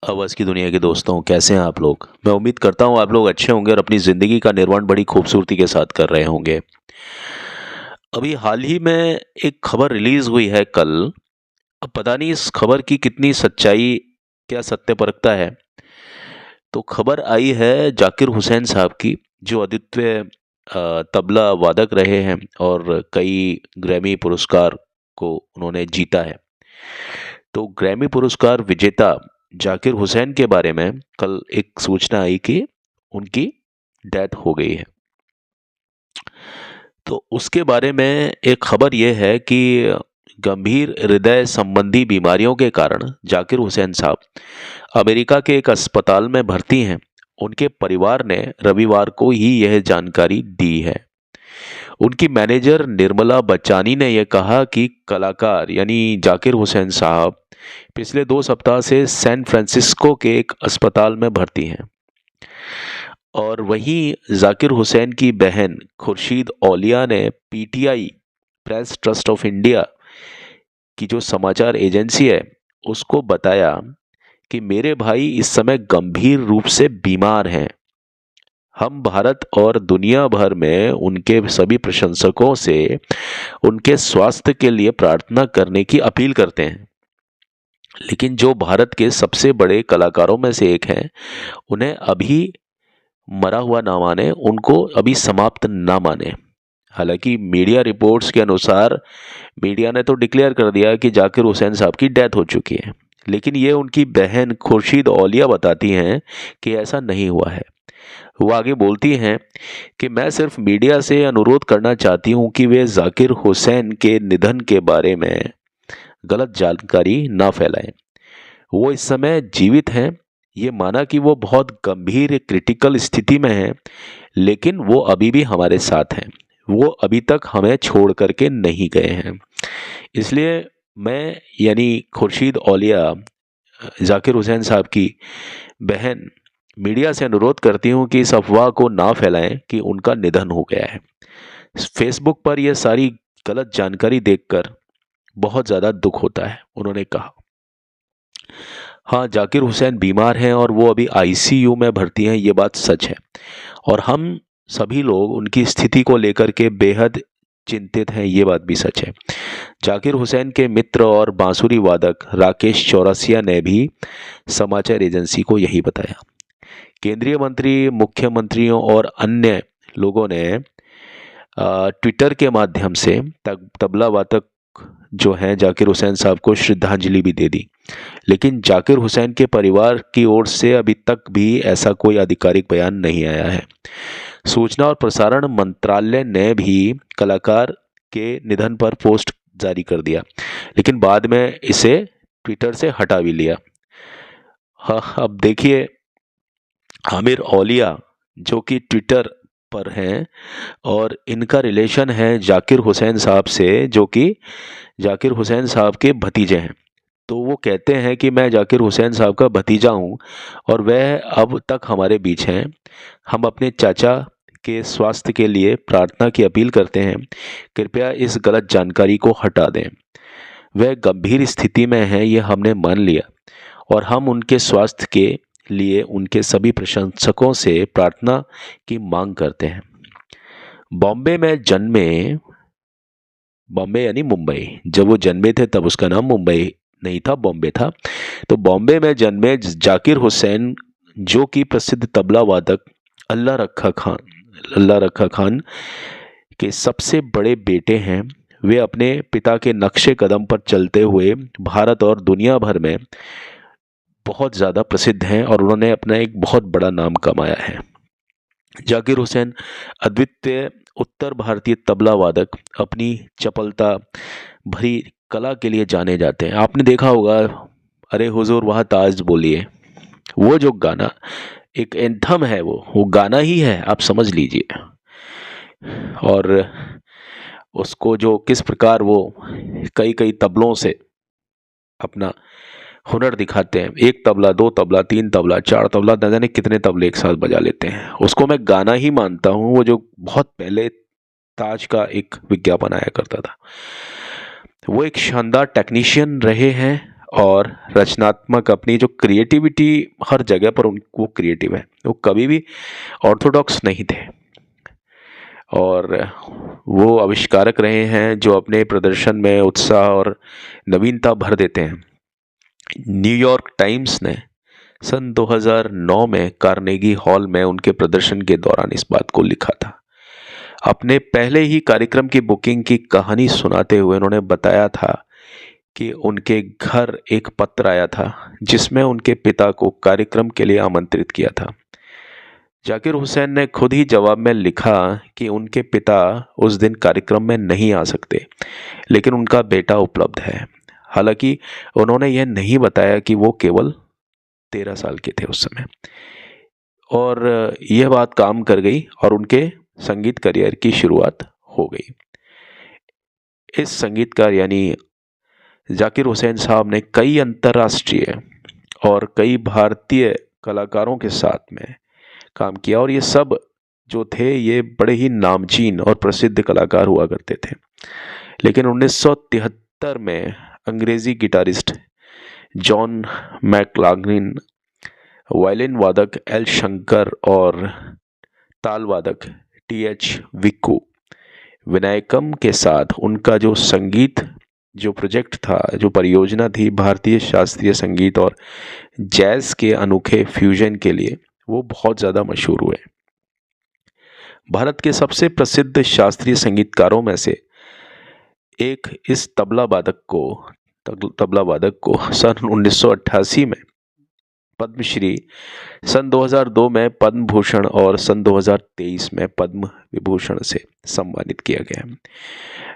आवाज़ की दुनिया के दोस्तों, कैसे हैं आप लोग। मैं उम्मीद करता हूँ आप लोग अच्छे होंगे और अपनी ज़िंदगी का निर्माण बड़ी खूबसूरती के साथ कर रहे होंगे। अभी हाल ही में एक खबर रिलीज़ हुई है कल। अब पता नहीं इस खबर की कितनी सच्चाई, क्या सत्य परखता है। तो खबर आई है जाकिर हुसैन साहब की, जो अद्वितीय तबला वादक रहे हैं और कई ग्रैमी पुरस्कार को उन्होंने जीता है। तो ग्रैमी पुरस्कार विजेता जाकिर हुसैन के बारे में कल एक सूचना आई कि उनकी डेथ हो गई है। तो उसके बारे में एक खबर यह है कि गंभीर हृदय संबंधी बीमारियों के कारण जाकिर हुसैन साहब अमेरिका के एक अस्पताल में भर्ती हैं। उनके परिवार ने रविवार को ही यह जानकारी दी है। उनकी मैनेजर निर्मला बच्चानी ने यह कहा कि कलाकार यानी जाकिर हुसैन साहब पिछले 2 सप्ताह से सैन फ्रांसिस्को के एक अस्पताल में भर्ती हैं। और वहीं जाकिर हुसैन की बहन खुर्शीद औलिया ने PTI press trust of India की जो समाचार एजेंसी है उसको बताया कि मेरे भाई इस समय गंभीर रूप से बीमार हैं। हम भारत और दुनिया भर में उनके सभी प्रशंसकों से उनके स्वास्थ्य के लिए प्रार्थना करने की अपील करते हैं। लेकिन जो भारत के सबसे बड़े कलाकारों में से एक हैं, उन्हें अभी मरा हुआ ना माने, उनको अभी समाप्त ना माने। हालांकि मीडिया रिपोर्ट्स के अनुसार मीडिया ने तो डिक्लेयर कर दिया कि जाकिर हुसैन साहब की डेथ हो चुकी है, लेकिन ये उनकी बहन खुर्शीद औलिया बताती हैं कि ऐसा नहीं हुआ है। वो आगे बोलती हैं कि मैं सिर्फ मीडिया से अनुरोध करना चाहती हूँ कि वे जाकिर हुसैन के निधन के बारे में गलत जानकारी ना फैलाएं। वो इस समय जीवित हैं। ये माना कि वो बहुत गंभीर क्रिटिकल स्थिति में हैं, लेकिन वो अभी भी हमारे साथ हैं। वो अभी तक हमें छोड़ करके नहीं गए हैं। इसलिए मैं यानी खुर्शीद औलिया जाकिर हुसैन साहब की बहन मीडिया से अनुरोध करती हूँ कि इस अफवाह को ना फैलाएं कि उनका निधन हो गया है। फेसबुक पर यह सारी गलत जानकारी देखकर बहुत ज़्यादा दुख होता है, उन्होंने कहा। हाँ, जाकिर हुसैन बीमार हैं और वो अभी आईसीयू में भर्ती हैं, ये बात सच है। और हम सभी लोग उनकी स्थिति को लेकर के बेहद चिंतित हैं, ये बात भी सच है। जाकिर हुसैन के मित्र और बांसुरी वादक राकेश चौरसिया ने भी समाचार एजेंसी को यही बताया। केंद्रीय मंत्री, मुख्यमंत्रियों और अन्य लोगों ने ट्विटर के माध्यम से तबला वादक जो हैं जाकिर हुसैन साहब को श्रद्धांजलि भी दे दी। लेकिन जाकिर हुसैन के परिवार की ओर से अभी तक भी ऐसा कोई आधिकारिक बयान नहीं आया है। सूचना और प्रसारण मंत्रालय ने भी कलाकार के निधन पर पोस्ट जारी कर दिया, लेकिन बाद में इसे ट्विटर से हटा भी लिया। हाँ, अब देखिए, आमिर औलिया जो कि ट्विटर पर हैं और इनका रिलेशन है जाकिर हुसैन साहब से, जो कि जाकिर हुसैन साहब के भतीजे हैं। तो वो कहते हैं कि मैं जाकिर हुसैन साहब का भतीजा हूँ और वह अब तक हमारे बीच हैं। हम अपने चाचा के स्वास्थ्य के लिए प्रार्थना की अपील करते हैं। कृपया इस गलत जानकारी को हटा दें। वह गंभीर स्थिति में हैं, ये हमने मान लिया और हम उनके स्वास्थ्य के लिए उनके सभी प्रशंसकों से प्रार्थना की मांग करते हैं। बॉम्बे में जन्मे, बॉम्बे यानी मुंबई, जब वो जन्मे थे तब उसका नाम मुंबई नहीं था, बॉम्बे था। तो बॉम्बे में जन्मे जाकिर हुसैन, जो कि प्रसिद्ध तबला वादक अल्लाह रखा खान के सबसे बड़े बेटे हैं। वे अपने पिता के नक्शे कदम पर चलते हुए भारत और दुनिया भर में बहुत ज़्यादा प्रसिद्ध हैं और उन्होंने अपना एक बहुत बड़ा नाम कमाया है। जाकिर हुसैन अद्वितीय उत्तर भारतीय तबला वादक अपनी चपलता भरी कला के लिए जाने जाते हैं। आपने देखा होगा, अरे हुजूर वहाँ ताज बोलिए, वो जो गाना एक एंथम है, वो गाना ही है, आप समझ लीजिए। और उसको जो किस प्रकार वो कई कई तबलों से अपना हुनर दिखाते हैं, एक तबला, दो तबला, तीन तबला, चार तबला, न जाने कितने तबले एक साथ बजा लेते हैं। उसको मैं गाना ही मानता हूँ। वो जो बहुत पहले ताज का एक विज्ञापन आया करता था, वो एक शानदार टेक्नीशियन रहे हैं और रचनात्मक, अपनी जो क्रिएटिविटी हर जगह पर वो क्रिएटिव है, वो कभी भी ऑर्थोडॉक्स नहीं थे। और वो आविष्कारक रहे हैं जो अपने प्रदर्शन में उत्साह और नवीनता भर देते हैं। न्यूयॉर्क टाइम्स ने सन 2009 में कार्नेगी हॉल में उनके प्रदर्शन के दौरान इस बात को लिखा था। अपने पहले ही कार्यक्रम की बुकिंग की कहानी सुनाते हुए उन्होंने बताया था कि उनके घर एक पत्र आया था जिसमें उनके पिता को कार्यक्रम के लिए आमंत्रित किया था। जाकिर हुसैन ने खुद ही जवाब में लिखा कि उनके पिता उस दिन कार्यक्रम में नहीं आ सकते, लेकिन उनका बेटा उपलब्ध है। हालांकि उन्होंने यह नहीं बताया कि वो केवल 13 साल के थे उस समय। और यह बात काम कर गई और उनके संगीत करियर की शुरुआत हो गई। इस संगीतकार यानी जाकिर हुसैन साहब ने कई अंतर्राष्ट्रीय और कई भारतीय कलाकारों के साथ में काम किया, और ये सब जो थे ये बड़े ही नामचीन और प्रसिद्ध कलाकार हुआ करते थे। लेकिन 1973 में अंग्रेजी गिटारिस्ट जॉन मैक्लाग्लिन, वायलिन वादक एल शंकर और ताल वादक टी.एच. विक्कू विनायकम के साथ उनका जो प्रोजेक्ट था, जो परियोजना थी भारतीय शास्त्रीय संगीत और जैज़ के अनोखे फ्यूजन के लिए, वो बहुत ज़्यादा मशहूर हुए। भारत के सबसे प्रसिद्ध शास्त्रीय संगीतकारों में से एक इस तबला वादक को सन 1988 में पद्मश्री, सन 2002 में पद्म भूषण और सन 2023 में पद्म विभूषण से सम्मानित किया गया।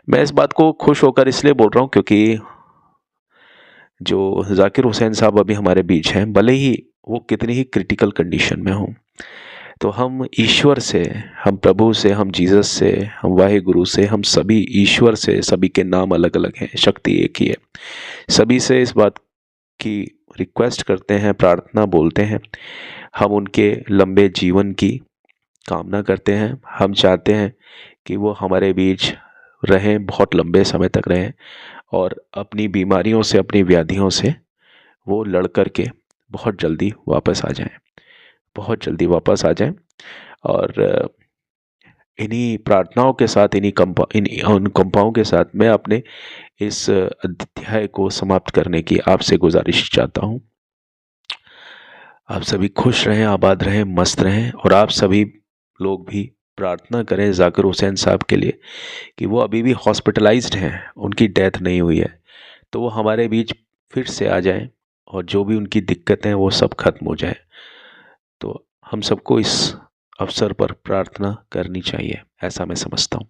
मैं इस बात को खुश होकर इसलिए बोल रहा हूँ क्योंकि जो जाकिर हुसैन साहब अभी हमारे बीच हैं, भले ही वो कितनी ही क्रिटिकल कंडीशन में हों, तो हम ईश्वर से, हम प्रभु से, हम जीसस से, हम वाहिगुरु से, हम सभी ईश्वर से, सभी के नाम अलग अलग हैं, शक्ति एक ही है, सभी से इस बात की रिक्वेस्ट करते हैं, प्रार्थना बोलते हैं। हम उनके लंबे जीवन की कामना करते हैं। हम चाहते हैं कि वो हमारे बीच रहें, बहुत लंबे समय तक रहें, और अपनी बीमारियों से, अपनी व्याधियों से वो लड़ कर के बहुत जल्दी वापस आ जाएं, और इन्हीं प्रार्थनाओं के साथ, उन कंपाओं के साथ मैं अपने इस अध्याय को समाप्त करने की आपसे गुजारिश चाहता हूँ। आप सभी खुश रहें, आबाद रहें, मस्त रहें, और आप सभी लोग भी प्रार्थना करें जाकिर हुसैन साहब के लिए कि वो अभी भी हॉस्पिटलाइज्ड हैं, उनकी डेथ नहीं हुई है, तो वो हमारे बीच फिर से आ जाएं और जो भी उनकी दिक्कतें हैं वो सब खत्म हो जाए। तो हम सबको इस अवसर पर प्रार्थना करनी चाहिए, ऐसा मैं समझता हूँ।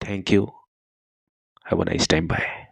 Thank you, have a nice time, bye.